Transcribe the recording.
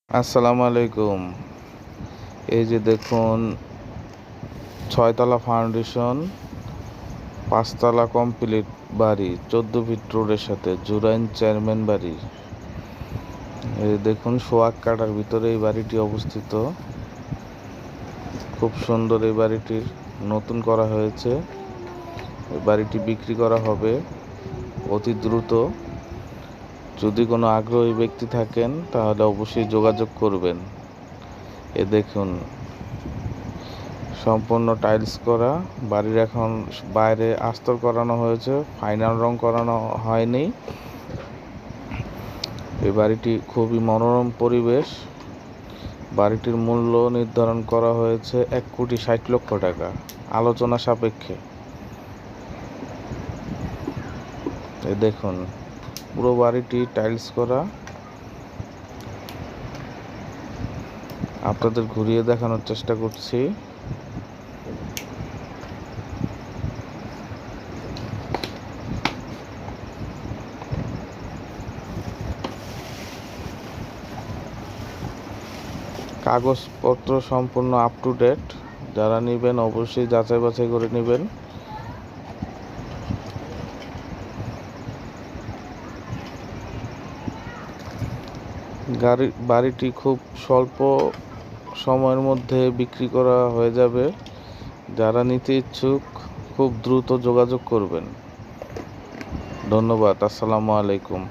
আসসালামু আলাইকুম। এই যে দেখুন ৬ তলা ফাউন্ডেশন, ৫ তলা কমপ্লিট বাড়ি, ১৪ ফিট রোডের সাথে জুরাইন চেয়ারম্যান বাড়ি। এই দেখুন সোয়াগ কাটার ভিতরে এই বাড়িটি অবস্থিত। খুব সুন্দর এই বাড়িটির নতুন করা হয়েছে। এই বাড়িটি বিক্রি করা হবে অতি দ্রুত। যদি কোনো আগ্রহী ব্যক্তি থাকেন তাহলে অবশ্যই যোগাযোগ করবেন। এ দেখুন সম্পূর্ণ টাইলস করা বাড়ির, এখন বাইরে আস্তর করানো হয়েছে, ফাইনাল রং করানো হয়নি। এই বাড়িটি খুবই মনোরম পরিবেশ। বাড়িটির মূল্য নির্ধারণ করা হয়েছে ১,৬০,০০,০০০ টাকা, আলোচনা সাপেক্ষে। এই দেখুন পুরো বাড়িটি টাইলস করা। আপনাদের ঘুরিয়ে দেখানোর চেষ্টা করছি। কাগজপত্র সম্পূর্ণ আপ টু ডেট। যারা নেবেন অবশ্যই যাচাই বাছাই করে নেবেন। বাড়িটি খুব স্বল্প সময়ের মধ্যে বিক্রি করা হয়ে যাবে। যারা নিতে ইচ্ছুক খুব দ্রুত যোগাযোগ করবেন। ধন্যবাদ। আসসালামু আলাইকুম।